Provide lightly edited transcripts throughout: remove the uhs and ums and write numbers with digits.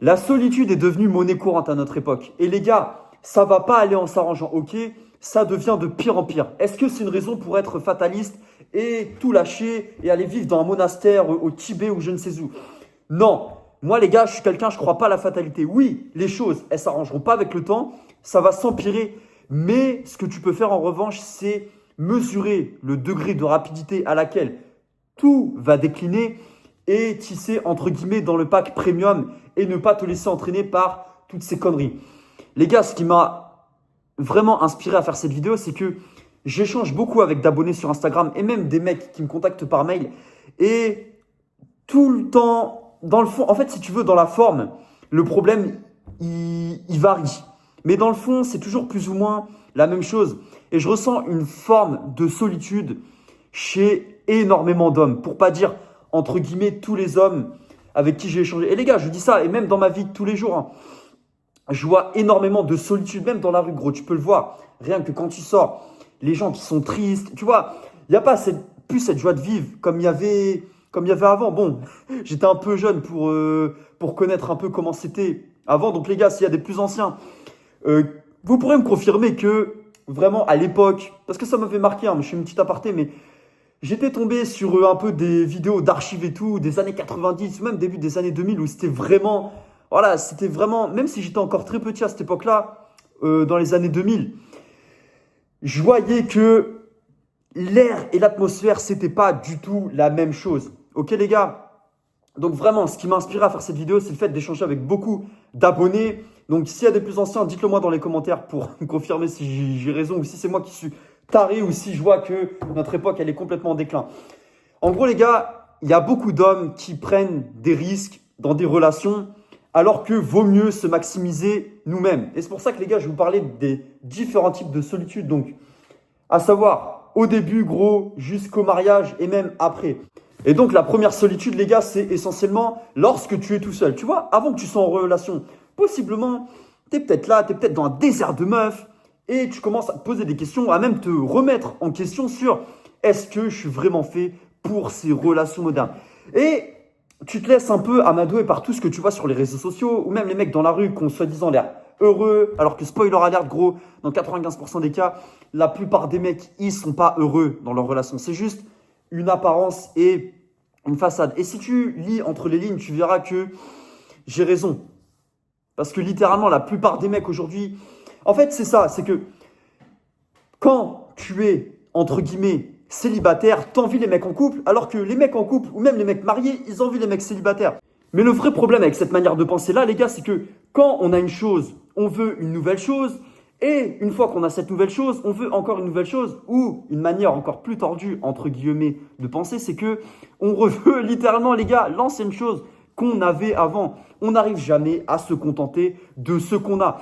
La solitude est devenue monnaie courante à notre époque. Et les gars, ça va pas aller en s'arrangeant, ok? Ça devient de pire en pire. Est-ce que c'est une raison pour être fataliste et tout lâcher et aller vivre dans un monastère au Tibet ou je ne sais où? Non. Moi, les gars, je suis quelqu'un, je crois pas à la fatalité. Oui, les choses, elles s'arrangeront pas avec le temps, ça va s'empirer. Mais ce que tu peux faire en revanche, c'est mesurer le degré de rapidité à laquelle tout va décliner et tisser entre guillemets dans le pack premium et ne pas te laisser entraîner par toutes ces conneries. Les gars, ce qui m'a vraiment inspiré à faire cette vidéo, c'est que j'échange beaucoup avec d'abonnés sur Instagram et même des mecs qui me contactent par mail. Et tout le temps, dans le fond, en fait, si tu veux, dans la forme, le problème, il varie. Mais dans le fond, c'est toujours plus ou moins la même chose. Et je ressens une forme de solitude chez énormément d'hommes. Pour pas dire, entre guillemets, tous les hommes avec qui j'ai échangé. Et les gars, je dis ça, et même dans ma vie de tous les jours, hein, je vois énormément de solitude, même dans la rue, gros. Tu peux le voir. Rien que quand tu sors, les gens qui sont tristes. Tu vois, il n'y a pas plus cette joie de vivre comme il y avait avant. Bon, j'étais un peu jeune pour connaître un peu comment c'était avant. Donc les gars, s'il y a des plus anciens, vous pourrez me confirmer que vraiment à l'époque, parce que ça m'avait marqué, hein, je fais une petite aparté, mais j'étais tombé sur un peu des vidéos d'archives et tout, des années 90, même début des années 2000, où c'était vraiment, voilà, c'était vraiment, même si j'étais encore très petit à cette époque-là, dans les années 2000, je voyais que l'air et l'atmosphère, c'était pas du tout la même chose. Ok les gars? Donc vraiment, ce qui m'a inspiré à faire cette vidéo, c'est le fait d'échanger avec beaucoup d'abonnés. Donc s'il y a des plus anciens, dites-le moi dans les commentaires pour me confirmer si j'ai raison ou si c'est moi qui suis taré ou si je vois que notre époque, elle est complètement en déclin. En gros les gars, il y a beaucoup d'hommes qui prennent des risques dans des relations alors que vaut mieux se maximiser nous-mêmes. Et c'est pour ça que les gars, je vais vous parler des différents types de solitude. Donc, à savoir, au début, gros, jusqu'au mariage et même après. Et donc, la première solitude, les gars, c'est essentiellement lorsque tu es tout seul. Tu vois, avant que tu sois en relation, possiblement, tu es peut-être là, tu es peut-être dans un désert de meufs et tu commences à te poser des questions, à même te remettre en question sur est-ce que je suis vraiment fait pour ces relations modernes? Et tu te laisses un peu amadouer par tout ce que tu vois sur les réseaux sociaux ou même les mecs dans la rue qui ont soi-disant l'air heureux, alors que spoiler alert, gros, dans 95% des cas, la plupart des mecs, ils sont pas heureux dans leur relation. C'est juste une apparence et une façade. Et si tu lis entre les lignes, tu verras que j'ai raison. Parce que littéralement, la plupart des mecs aujourd'hui, en fait, c'est ça, c'est que quand tu es, entre guillemets, célibataire, t'envies les mecs en couple, alors que les mecs en couple, ou même les mecs mariés, ils envient les mecs célibataires. Mais le vrai problème avec cette manière de penser là, les gars, c'est que quand on a une chose, on veut une nouvelle chose, et une fois qu'on a cette nouvelle chose, on veut encore une nouvelle chose, ou une manière encore plus tordue, entre guillemets, de penser, c'est que on reveut littéralement, les gars, l'ancienne chose qu'on avait avant. On n'arrive jamais à se contenter de ce qu'on a.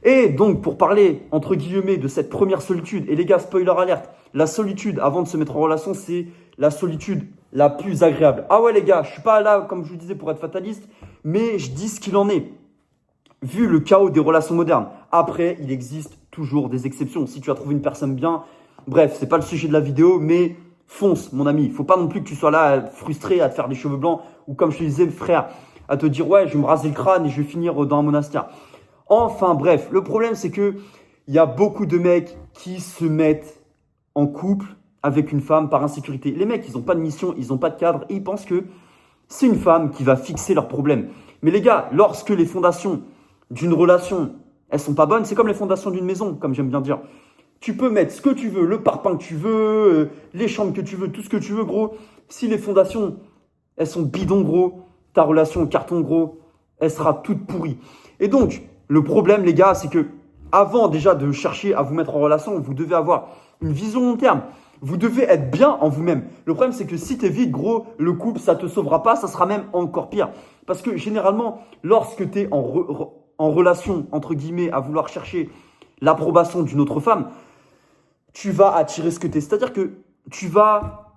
Et donc, pour parler, entre guillemets, de cette première solitude, et les gars, spoiler alerte, la solitude avant de se mettre en relation, c'est la solitude la plus agréable. Ah ouais les gars, je suis pas là, comme je vous disais, pour être fataliste, mais je dis ce qu'il en est. Vu le chaos des relations modernes, après, il existe toujours des exceptions. Si tu as trouvé une personne bien, bref, c'est pas le sujet de la vidéo, mais fonce, mon ami. Il faut pas non plus que tu sois là frustré à te faire des cheveux blancs, ou comme je te disais, frère, à te dire, ouais, je vais me raser le crâne et je vais finir dans un monastère. Enfin bref, le problème c'est que il y a beaucoup de mecs qui se mettent en couple avec une femme par insécurité. Les mecs, ils n'ont pas de mission, ils n'ont pas de cadre et ils pensent que c'est une femme qui va fixer leurs problèmes. Mais les gars, lorsque les fondations d'une relation, elles sont pas bonnes, c'est comme les fondations d'une maison, comme j'aime bien dire. Tu peux mettre ce que tu veux, le parpaing que tu veux, les chambres que tu veux, tout ce que tu veux, gros. Si les fondations, elles sont bidons, gros, ta relation au carton, gros, elle sera toute pourrie. Et donc, le problème, les gars, c'est que avant déjà de chercher à vous mettre en relation, vous devez avoir une vision long terme. Vous devez être bien en vous-même. Le problème, c'est que si tu es vide, gros, le couple, ça ne te sauvera pas, ça sera même encore pire. Parce que généralement, lorsque tu es en relation, entre guillemets, à vouloir chercher l'approbation d'une autre femme, tu vas attirer ce que tu es. C'est-à-dire que tu vas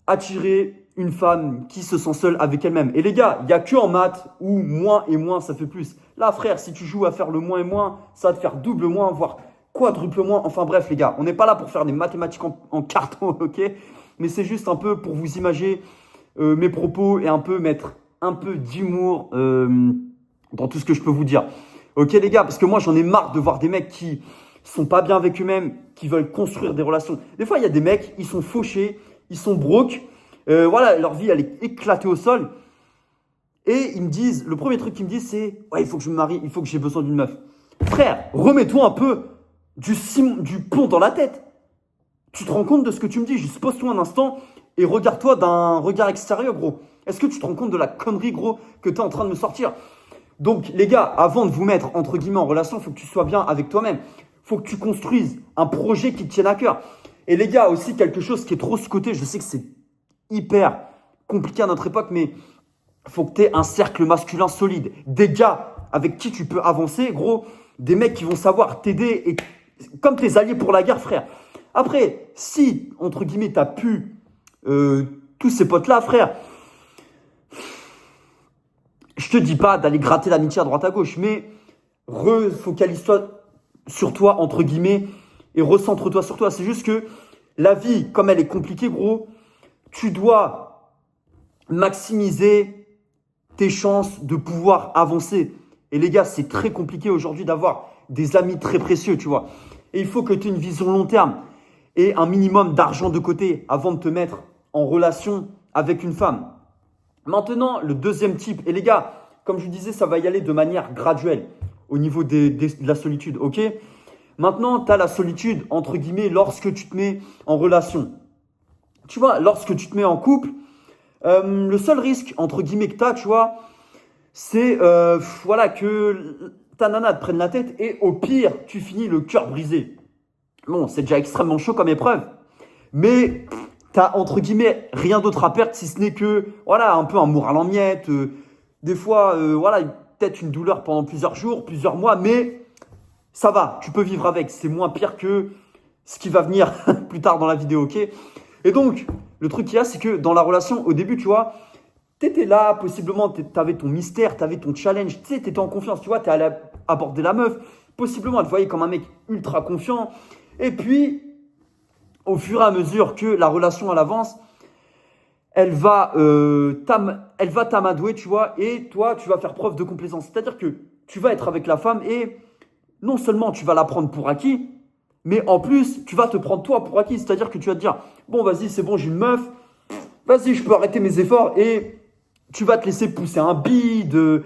attirer une femme qui se sent seule avec elle-même. Et les gars, il n'y a que en maths où moins et moins, ça fait plus. Là, frère, si tu joues à faire le moins et moins, ça va te faire double moins, voire quadruple moins. Enfin bref, les gars, on n'est pas là pour faire des mathématiques en carton, ok? Mais c'est juste un peu pour vous imaginer mes propos et un peu mettre un peu d'humour dans tout ce que je peux vous dire. Ok les gars, parce que moi j'en ai marre de voir des mecs qui sont pas bien avec eux-mêmes, qui veulent construire des relations. Des fois il y a des mecs, ils sont fauchés, ils sont broke, voilà, leur vie elle est éclatée au sol. Et ils me disent, le premier truc qu'ils me disent c'est « Ouais, il faut que je me marie, il faut que j'ai besoin d'une meuf. » Frère, remets-toi un peu du plomb dans la tête. Tu te rends compte de ce que tu me dis? Juste pose-toi un instant et regarde-toi d'un regard extérieur, gros. Est-ce que tu te rends compte de la connerie, gros, que tu es en train de me sortir? Donc, les gars, avant de vous mettre, entre guillemets, en relation, il faut que tu sois bien avec toi-même. Il faut que tu construises un projet qui te tienne à cœur. Et les gars, aussi, quelque chose qui est trop sous-coté, je sais que c'est hyper compliqué à notre époque, mais il faut que tu aies un cercle masculin solide. Des gars avec qui tu peux avancer, gros. Des mecs qui vont savoir t'aider et comme tes alliés pour la guerre, frère. Après, si, entre guillemets, tu as pu tous ces potes-là, frère, je te dis pas d'aller gratter l'amitié à droite à gauche, mais refocalise-toi sur toi, entre guillemets, et recentre-toi sur toi. C'est juste que la vie, comme elle est compliquée, gros, tu dois maximiser tes chances de pouvoir avancer. Et les gars, c'est très compliqué aujourd'hui d'avoir des amis très précieux, tu vois. Et il faut que tu aies une vision long terme et un minimum d'argent de côté avant de te mettre en relation avec une femme. Maintenant, le deuxième type, et les gars, comme je vous disais, ça va y aller de manière graduelle au niveau de la solitude, ok? Maintenant, tu as la solitude, entre guillemets, lorsque tu te mets en relation. Tu vois, lorsque tu te mets en couple, le seul risque, entre guillemets, que tu as, tu vois, c'est voilà, que ta nana te prenne la tête et au pire, tu finis le cœur brisé. Bon, c'est déjà extrêmement chaud comme épreuve, mais t'as entre guillemets rien d'autre à perdre si ce n'est que, voilà, un peu un moral en miettes, des fois, voilà, peut-être une douleur pendant plusieurs jours, plusieurs mois, mais ça va, tu peux vivre avec. C'est moins pire que ce qui va venir plus tard dans la vidéo, ok? Et donc, le truc qu'il y a, c'est que dans la relation, au début, tu vois, tu étais là, possiblement, tu avais ton mystère, tu avais ton challenge, tu sais, tu étais en confiance, tu vois, tu es allé aborder la meuf, possiblement, elle te voyait comme un mec ultra confiant. Et puis, au fur et à mesure que la relation elle avance, elle va t'amadouer, tu vois, et toi, tu vas faire preuve de complaisance. C'est-à-dire que tu vas être avec la femme et non seulement tu vas la prendre pour acquis, mais en plus, tu vas te prendre toi pour acquis. C'est-à-dire que tu vas te dire, bon, vas-y, c'est bon, j'ai une meuf, vas-y, je peux arrêter mes efforts et tu vas te laisser pousser un bide,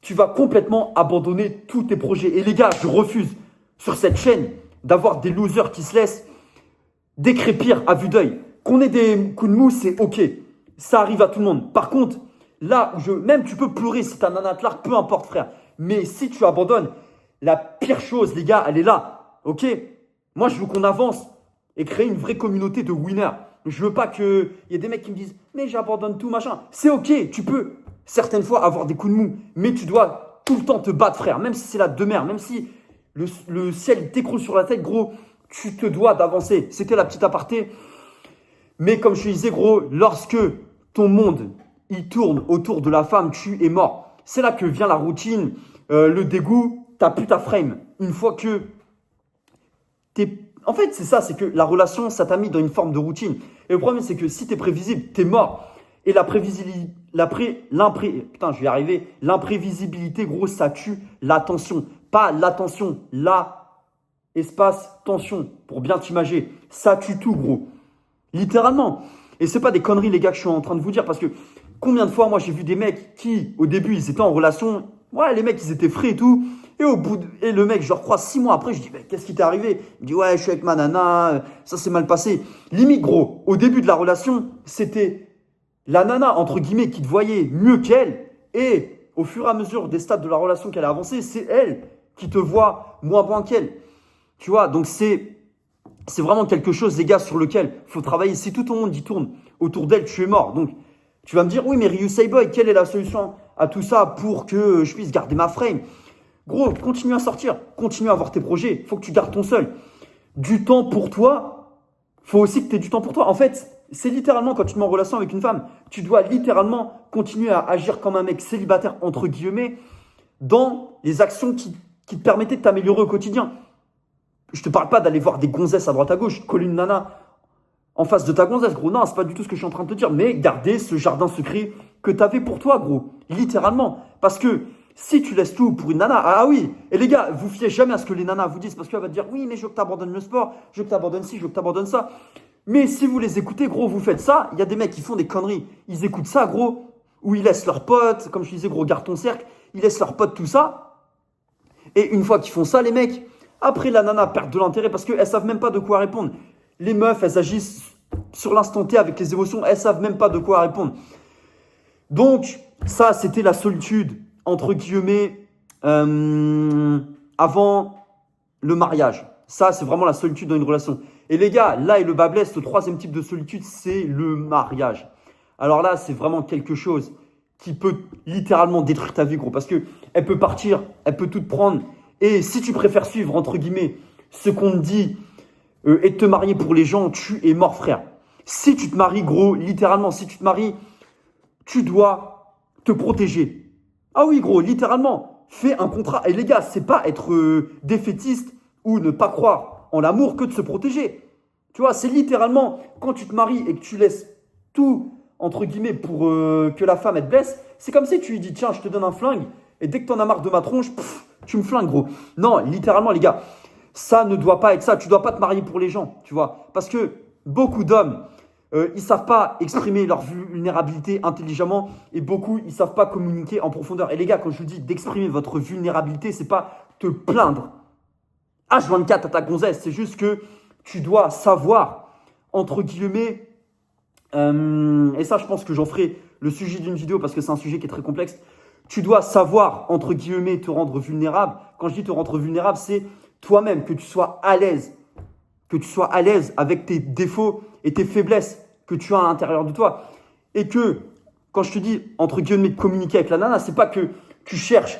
tu vas complètement abandonner tous tes projets. Et les gars, je refuse sur cette chaîne d'avoir des losers qui se laissent décrépir à vue d'œil. Qu'on ait des coups de mou, c'est ok. Ça arrive à tout le monde. Par contre, là, même tu peux pleurer si t'as un nana de peu importe, frère. Mais si tu abandonnes, la pire chose, les gars, elle est là. Ok? Moi, je veux qu'on avance et créer une vraie communauté de winners. Je veux pas qu'il y ait des mecs qui me disent « Mais j'abandonne tout, machin. » C'est ok, tu peux certaines fois avoir des coups de mou. Mais tu dois tout le temps te battre, frère. Même si c'est la demeure, même si le ciel t'écroule sur la tête, gros, tu te dois d'avancer. C'était la petite aparté. Mais comme je te disais, gros, lorsque ton monde, il tourne autour de la femme, tu es mort. C'est là que vient la routine, le dégoût, t'as plus ta frame. Une fois que t'es... En fait, c'est ça, c'est que la relation, ça t'a mis dans une forme de routine. Et le problème, c'est que si t'es prévisible, t'es mort. Et l'imprévisibilité, gros, ça tue l'attention. Pas l'attention, espace, tension, pour bien t'imager. Ça tue tout, gros. Littéralement. Et c'est pas des conneries, les gars, que je suis en train de vous dire. Parce que combien de fois, moi, j'ai vu des mecs qui, au début, ils étaient en relation. Ouais, les mecs, ils étaient frais et tout. Et le mec, je le recroise 6 mois après, je dis, mais qu'est-ce qui t'est arrivé? Il me dit, ouais, je suis avec ma nana, ça s'est mal passé. Limite, gros, au début de la relation, c'était la nana, entre guillemets, qui te voyait mieux qu'elle. Et au fur et à mesure des stades de la relation qu'elle a avancé, c'est elle qui te voit moins bien qu'elle. Tu vois, donc c'est vraiment quelque chose, les gars, sur lequel il faut travailler. Si tout le monde y tourne autour d'elle, tu es mort. Donc, tu vas me dire, oui, mais Ryu Boy, quelle est la solution à tout ça pour que je puisse garder ma frame? Gros, continue à sortir, continue à avoir tes projets. Il faut que tu gardes ton seul. Du temps pour toi, il faut aussi que tu aies du temps pour toi. En fait, c'est littéralement quand tu te mets en relation avec une femme, tu dois littéralement continuer à agir comme un mec célibataire, entre guillemets, dans les actions qui te permettaient de t'améliorer au quotidien. Je te parle pas d'aller voir des gonzesses à droite à gauche, coller une nana en face de ta gonzesse, gros. Non, c'est pas du tout ce que je suis en train de te dire. Mais garder ce jardin secret que tu avais pour toi, gros. Littéralement. Parce que Si tu laisses tout pour une nana, ah oui. Et les gars, vous fiez jamais à ce que les nanas vous disent parce qu'elle va te dire oui, mais je veux que tu abandonnes le sport, je veux que tu abandonnes ci, je veux que tu abandonnes ça. Mais si vous les écoutez, gros, vous faites ça. Il y a des mecs qui font des conneries. Ils écoutent ça, gros, où ils laissent leurs potes, comme je disais, gros, garde ton cercle. Ils laissent leurs potes, tout ça. Et une fois qu'ils font ça, les mecs, après la nana perd de l'intérêt parce qu'elles savent même pas de quoi répondre. Les meufs, elles agissent sur l'instant T avec les émotions, elles savent même pas de quoi répondre. Donc, ça, c'était la solitude, entre guillemets, avant le mariage. Ça, c'est vraiment la solitude dans une relation. Et les gars, là est le bas blesse, le troisième type de solitude, c'est le mariage. Alors là, c'est vraiment quelque chose qui peut littéralement détruire ta vie, gros. Parce qu'elle peut partir, elle peut tout te prendre. Et si tu préfères suivre, entre guillemets, ce qu'on te dit et te marier pour les gens, tu es mort, frère. Si tu te maries, gros, littéralement, si tu te maries, tu dois te protéger. Ah oui, gros, littéralement, fais un contrat. Et les gars, c'est pas être défaitiste ou ne pas croire en l'amour que de se protéger. Tu vois, c'est littéralement, quand tu te maries et que tu laisses tout, entre guillemets, pour que la femme, elle te blesse, c'est comme si tu lui dis, tiens, je te donne un flingue, et dès que t'en as marre de ma tronche, tu me flingues, gros. Non, littéralement, les gars, ça ne doit pas être ça. Tu dois pas te marier pour les gens, tu vois. Parce que beaucoup d'hommes, ils savent pas exprimer leur vulnérabilité intelligemment et beaucoup, ils savent pas communiquer en profondeur. Et les gars, quand je vous dis d'exprimer votre vulnérabilité, c'est pas te plaindre H24 à ta gonzesse, c'est juste que tu dois savoir, entre guillemets, et ça, je pense que j'en ferai le sujet d'une vidéo parce que c'est un sujet qui est très complexe. Tu dois savoir, entre guillemets, te rendre vulnérable. Quand je dis te rendre vulnérable, c'est toi-même, que tu sois à l'aise. Que tu sois à l'aise avec tes défauts et tes faiblesses que tu as à l'intérieur de toi. Et que, quand je te dis, entre guillemets, de communiquer avec la nana, c'est pas que tu cherches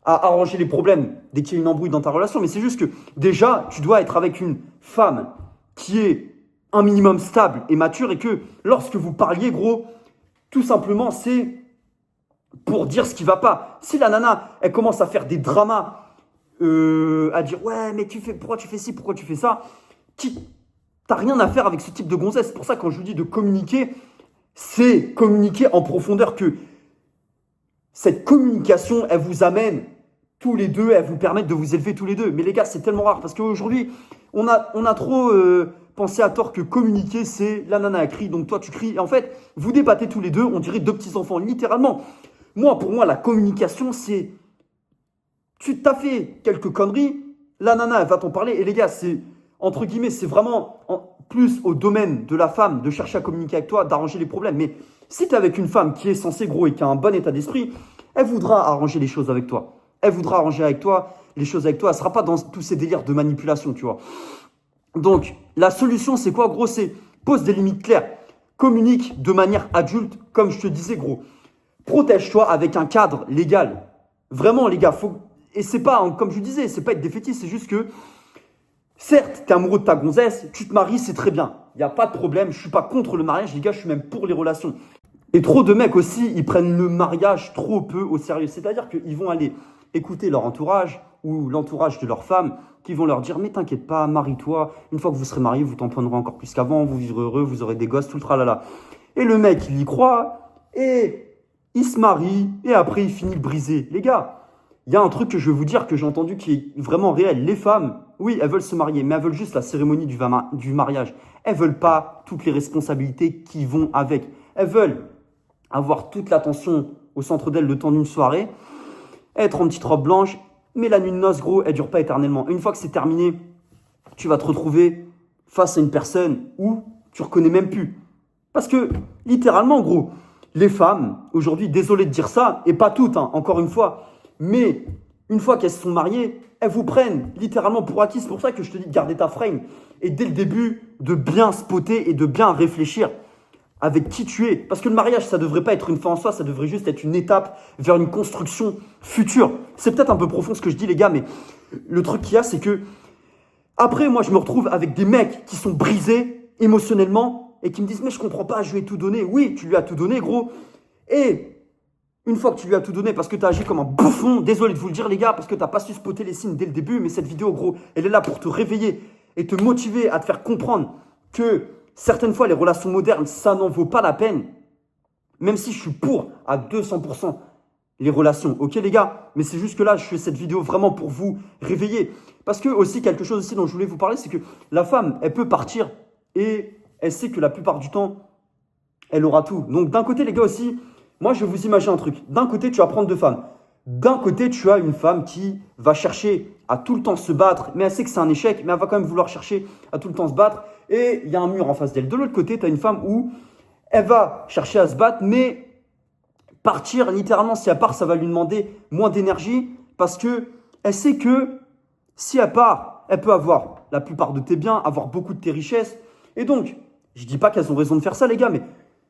à arranger les problèmes dès qu'il y a une embrouille dans ta relation, mais c'est juste que, déjà, tu dois être avec une femme qui est un minimum stable et mature et que, lorsque vous parliez, gros, tout simplement, c'est pour dire ce qui va pas. Si la nana, elle commence à faire des dramas, à dire ouais mais pourquoi tu fais ci, pourquoi tu fais ça, t'as rien à faire avec ce type de gonzesse. C'est pour ça que quand je vous dis de communiquer, c'est communiquer en profondeur, que cette communication, elle vous amène tous les deux, elle vous permet de vous élever tous les deux. Mais les gars, c'est tellement rare parce qu'aujourd'hui, on a trop pensé à tort que communiquer, c'est la nana elle crie, donc toi tu cries. Et en fait, vous débattez tous les deux, on dirait deux petits enfants, littéralement. Pour moi, la communication, c'est tu t'as fait quelques conneries, la nana, elle va t'en parler. Et les gars, c'est, entre guillemets, c'est vraiment plus au domaine de la femme de chercher à communiquer avec toi, d'arranger les problèmes. Mais si tu es avec une femme qui est censée, gros, et qui a un bon état d'esprit, elle voudra arranger les choses avec toi. Elle voudra arranger avec toi les choses avec toi. Elle ne sera pas dans tous ces délires de manipulation, tu vois. Donc, la solution, c'est quoi, gros? C'est pose des limites claires. Communique de manière adulte, comme je te disais, gros. Protège-toi avec un cadre légal. Vraiment, les gars, faut... Et c'est pas, comme je disais, c'est pas être défaitiste, c'est juste que, certes, tu es amoureux de ta gonzesse, tu te maries, c'est très bien. Il n'y a pas de problème, je suis pas contre le mariage, les gars, je suis même pour les relations. Et trop de mecs aussi, ils prennent le mariage trop peu au sérieux. C'est-à-dire qu'ils vont aller écouter leur entourage ou l'entourage de leur femme, qui vont leur dire « Mais t'inquiète pas, marie-toi, une fois que vous serez mariés, vous t'en prendrez encore plus qu'avant, vous vivrez heureux, vous aurez des gosses, tout le tralala. » Et le mec, il y croit, et il se marie, et après, il finit brisé. Les gars, il y a un truc que je vais vous dire, que j'ai entendu, qui est vraiment réel. Les femmes, oui, elles veulent se marier, mais elles veulent juste la cérémonie du mariage. Elles veulent pas toutes les responsabilités qui vont avec. Elles veulent avoir toute l'attention au centre d'elles le temps d'une soirée, être en petite robe blanche, mais la nuit de noces, gros, elle dure pas éternellement. Une fois que c'est terminé, tu vas te retrouver face à une personne où tu reconnais même plus. Parce que, littéralement, gros, les femmes, aujourd'hui, désolé de dire ça, et pas toutes, hein, encore une fois, mais une fois qu'elles se sont mariées, elles vous prennent littéralement pour acquis. C'est pour ça que je te dis de garder ta frame. Et dès le début, de bien spotter et de bien réfléchir avec qui tu es. Parce que le mariage, ça ne devrait pas être une fin en soi, ça devrait juste être une étape vers une construction future. C'est peut-être un peu profond ce que je dis, les gars, mais le truc qu'il y a, c'est que après, moi, je me retrouve avec des mecs qui sont brisés émotionnellement et qui me disent « Mais je comprends pas, je lui ai tout donné. » Oui, tu lui as tout donné, gros. Et une fois que tu lui as tout donné parce que tu as agi comme un bouffon, désolé de vous le dire les gars, parce que tu n'as pas su spotter les signes dès le début, mais cette vidéo, gros, elle est là pour te réveiller et te motiver à te faire comprendre que certaines fois, les relations modernes, ça n'en vaut pas la peine. Même si je suis pour à 200% les relations. Ok les gars? Mais c'est juste que là, je fais cette vidéo vraiment pour vous réveiller. Parce que aussi, quelque chose aussi dont je voulais vous parler, c'est que la femme, elle peut partir et elle sait que la plupart du temps, elle aura tout. Donc d'un côté les gars aussi, moi je vais vous imaginer un truc. D'un côté, tu vas prendre deux femmes. D'un côté, tu as une femme qui va chercher à tout le temps se battre, mais elle sait que c'est un échec, mais elle va quand même vouloir chercher à tout le temps se battre. Et il y a un mur en face d'elle. De l'autre côté, tu as une femme où elle va chercher à se battre, mais partir, littéralement, si elle part, ça va lui demander moins d'énergie parce que elle sait que si elle part, elle peut avoir la plupart de tes biens, avoir beaucoup de tes richesses. Et donc, je ne dis pas qu'elles ont raison de faire ça, les gars, mais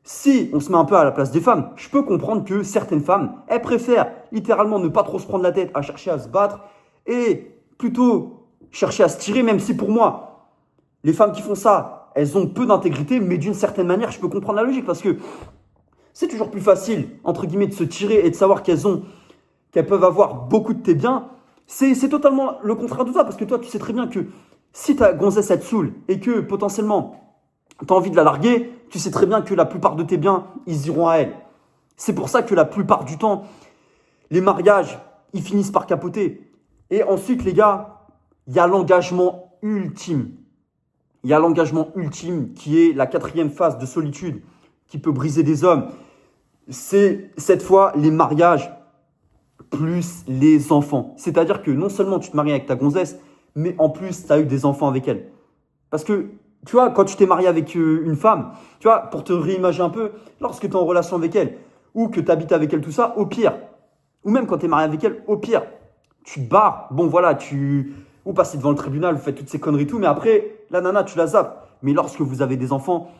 si on se met un peu à la place des femmes, je peux comprendre que certaines femmes, elles préfèrent littéralement ne pas trop se prendre la tête à chercher à se battre et plutôt chercher à se tirer, même si pour moi, les femmes qui font ça, elles ont peu d'intégrité, mais d'une certaine manière, je peux comprendre la logique parce que c'est toujours plus facile, entre guillemets, de se tirer et de savoir qu'elles peuvent avoir beaucoup de tes biens. C'est totalement le contraire de toi, parce que toi, tu sais très bien que si ta gonzesse, elle te saoule et que potentiellement, tu as envie de la larguer, tu sais très bien que la plupart de tes biens, ils iront à elle. C'est pour ça que la plupart du temps, les mariages, ils finissent par capoter. Et ensuite, les gars, il y a l'engagement ultime. Il y a l'engagement ultime qui est la quatrième phase de solitude qui peut briser des hommes. C'est cette fois les mariages plus les enfants. C'est-à-dire que non seulement tu te maries avec ta gonzesse, mais en plus, tu as eu des enfants avec elle. Parce que, tu vois, quand tu t'es marié avec une femme, tu vois, pour te réimaginer un peu, lorsque tu es en relation avec elle, ou que tu habites avec elle, tout ça, au pire, ou même quand tu es marié avec elle, au pire, tu te barres, bon voilà, vous passez devant le tribunal, vous faites toutes ces conneries et tout, mais après, la nana, tu la zappes. Mais lorsque vous avez des enfants,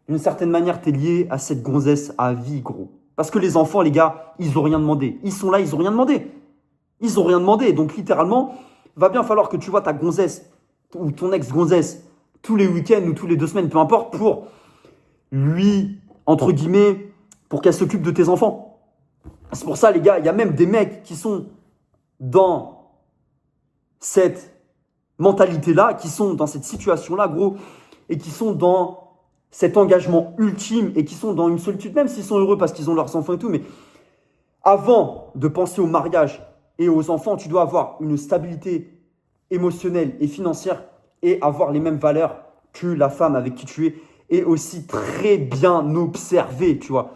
d'une certaine manière, tu es lié à cette gonzesse à vie, gros. Parce que les enfants, les gars, ils n'ont rien demandé. Ils sont là, ils n'ont rien demandé. Ils n'ont rien demandé. Donc, littéralement, va bien falloir que tu vois ta gonzesse ou ton ex-gonzesse tous les week-ends ou tous les 2 semaines, peu importe, pour lui, entre guillemets, pour qu'elle s'occupe de tes enfants. C'est pour ça, les gars, il y a même des mecs qui sont dans cette mentalité-là, qui sont dans cette situation-là, gros, et qui sont dans cet engagement ultime et qui sont dans une solitude, même s'ils sont heureux parce qu'ils ont leurs enfants et tout. Mais avant de penser au mariage et aux enfants, tu dois avoir une stabilité émotionnelle et financière et avoir les mêmes valeurs que la femme avec qui tu es et aussi très bien observer, tu vois.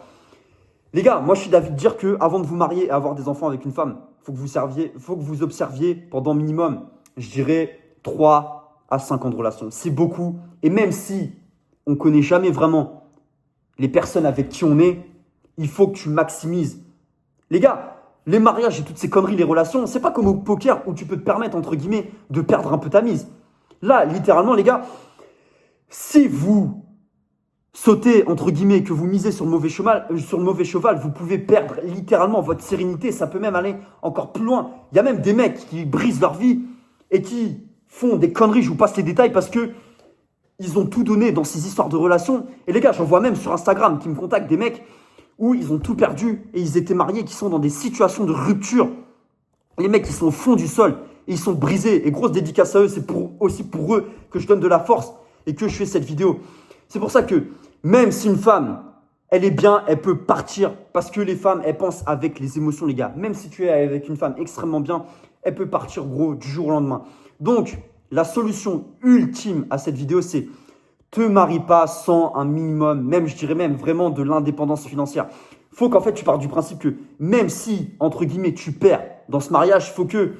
Les gars, moi je suis d'avis de dire que avant de vous marier et avoir des enfants avec une femme, faut que vous observiez pendant minimum, je dirais 3 à 5 ans de relation. C'est beaucoup. Et même si on ne connaît jamais vraiment les personnes avec qui on est, il faut que tu maximises. Les gars, les mariages et toutes ces conneries, les relations, c'est pas comme au poker où tu peux te permettre, entre guillemets, de perdre un peu ta mise. Là, littéralement, les gars, si vous sautez, entre guillemets, que vous misez sur le mauvais cheval, vous pouvez perdre littéralement votre sérénité. Ça peut même aller encore plus loin. Il y a même des mecs qui brisent leur vie et qui font des conneries, je vous passe les détails, parce que ils ont tout donné dans ces histoires de relations. Et les gars, j'en vois même sur Instagram qui me contactent des mecs où ils ont tout perdu et ils étaient mariés, qui sont dans des situations de rupture. Les mecs, ils sont au fond du sol et ils sont brisés. Et grosse dédicace à eux, c'est aussi pour eux que je donne de la force et que je fais cette vidéo. C'est pour ça que même si une femme, elle est bien, elle peut partir parce que les femmes, elles pensent avec les émotions, les gars. Même si tu es avec une femme extrêmement bien, elle peut partir, gros, du jour au lendemain. Donc, la solution ultime à cette vidéo, c'est te marie pas sans un minimum, même je dirais même vraiment de l'indépendance financière. Faut qu'en fait tu partes du principe que même si, entre guillemets, tu perds dans ce mariage, faut que,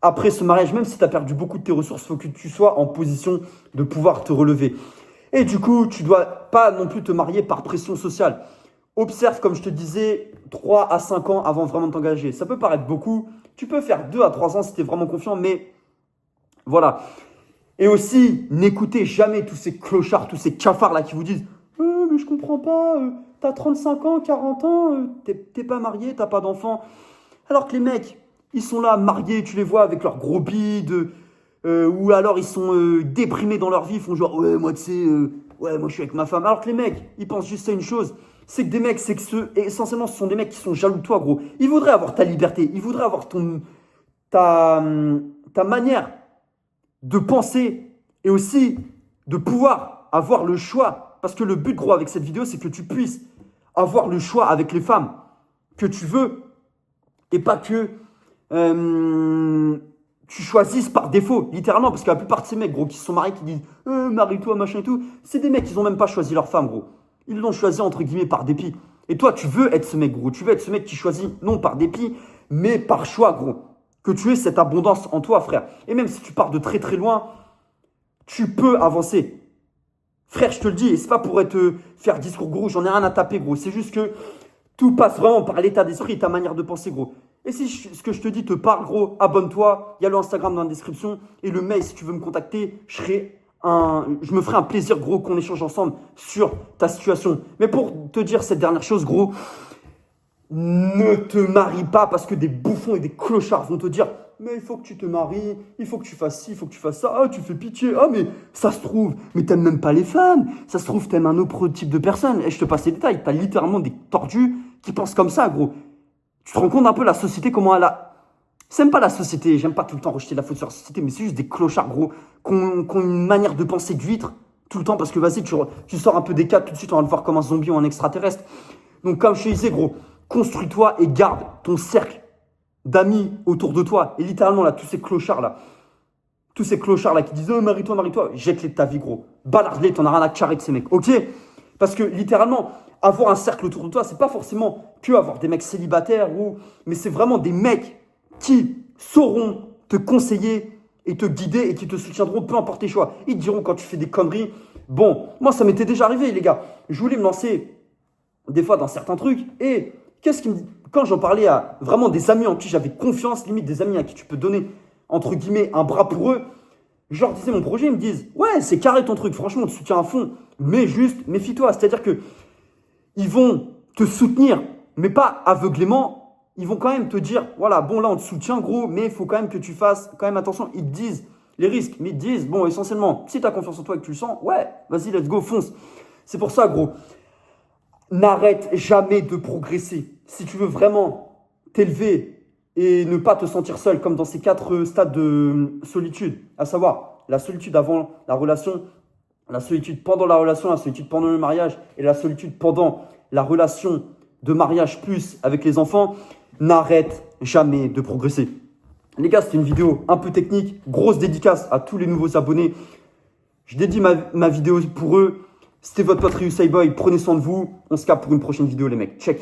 après ce mariage, même si tu as perdu beaucoup de tes ressources, faut que tu sois en position de pouvoir te relever. Et du coup, tu dois pas non plus te marier par pression sociale. Observe, comme je te disais, 3 à 5 ans avant vraiment de t'engager. Ça peut paraître beaucoup. Tu peux faire 2 à 3 ans si tu es vraiment confiant, mais voilà. Et aussi, n'écoutez jamais tous ces clochards, tous ces cafards là qui vous disent mais je comprends pas, t'as 35 ans, 40 ans, t'es pas marié, t'as pas d'enfant. Alors que les mecs, ils sont là mariés, tu les vois avec leurs gros bides, ou alors ils sont déprimés dans leur vie, ils font genre ouais, moi tu sais, ouais, moi je suis avec ma femme. Alors que les mecs, ils pensent juste à une chose, c'est que des mecs, c'est que essentiellement ce sont des mecs qui sont jaloux de toi, gros. Ils voudraient avoir ta liberté, ils voudraient avoir ta manière de penser et aussi de pouvoir avoir le choix. Parce que le but, gros, avec cette vidéo, c'est que tu puisses avoir le choix avec les femmes que tu veux et pas que tu choisisses par défaut, littéralement, parce que la plupart de ces mecs, gros, qui se sont mariés, qui disent marie-toi, machin et tout, c'est des mecs, ils ont même pas choisi leur femme, gros. Ils l'ont choisi, entre guillemets, par dépit. Et toi, tu veux être ce mec, gros. Tu veux être ce mec qui choisit, non par dépit, mais par choix, gros. Que tu aies cette abondance en toi, frère. Et même si tu pars de très très loin, tu peux avancer. Frère, je te le dis, et c'est pas pour être faire discours gros, j'en ai rien à taper, gros. C'est juste que tout passe vraiment par l'état d'esprit et ta manière de penser, gros. Et si ce que je te dis te parle, gros, abonne-toi. Il y a le Instagram dans la description. Et le mail, si tu veux me contacter, je me ferai un plaisir, gros, qu'on échange ensemble sur ta situation. Mais pour te dire cette dernière chose, gros, ne te marie pas parce que des bouffons et des clochards vont te dire mais il faut que tu te maries, il faut que tu fasses ci, il faut que tu fasses ça. Ah, tu fais pitié. Ah, mais ça se trouve, mais t'aimes même pas les femmes. Ça se trouve, t'aimes un autre type de personne. Et je te passe les détails. T'as littéralement des tordus qui pensent comme ça, gros. Tu te rends compte un peu la société, comment elle a. C'est même pas la société, j'aime pas tout le temps rejeter la faute sur la société, mais c'est juste des clochards, gros, qui ont une manière de penser d'huître tout le temps, parce que vas-y, tu sors un peu des cadres, tout de suite, on va le voir comme un zombie ou un extraterrestre. Donc, comme je te disais, gros, construis-toi et garde ton cercle d'amis autour de toi. Et littéralement, là, tous ces clochards-là qui disent « Oh, marie-toi, marie-toi », jette-les de ta vie, gros. Balarde-les, t'en as rien à carrer de ces mecs, ok? Parce que littéralement, avoir un cercle autour de toi, c'est pas forcément que avoir des mecs célibataires, mais c'est vraiment des mecs qui sauront te conseiller et te guider et qui te soutiendront, peu importe tes choix. Ils te diront quand tu fais des conneries. Bon, moi, ça m'était déjà arrivé, les gars. Je voulais me lancer des fois dans certains trucs. Et quand j'en parlais à vraiment des amis en qui j'avais confiance, limite des amis à qui tu peux donner, entre guillemets, un bras pour eux, je leur disais mon projet, ils me disent ouais, c'est carré ton truc, franchement, on te soutient à fond, mais juste, méfie-toi. C'est-à-dire que ils vont te soutenir, mais pas aveuglément. Ils vont quand même te dire voilà, bon, là, on te soutient, gros, mais il faut quand même que tu fasses quand même attention. Ils te disent les risques, mais ils te disent bon, essentiellement, si tu as confiance en toi et que tu le sens, ouais, vas-y, let's go, fonce. C'est pour ça, gros. N'arrête jamais de progresser. Si tu veux vraiment t'élever et ne pas te sentir seul, comme dans ces 4 stades de solitude, à savoir la solitude avant la relation, la solitude pendant la relation, la solitude pendant le mariage et la solitude pendant la relation de mariage plus avec les enfants, n'arrête jamais de progresser. Les gars, c'était une vidéo un peu technique, grosse dédicace à tous les nouveaux abonnés. Je dédie ma vidéo pour eux. C'était votre pote Ryusai Boy, prenez soin de vous. On se capte pour une prochaine vidéo les mecs. Check.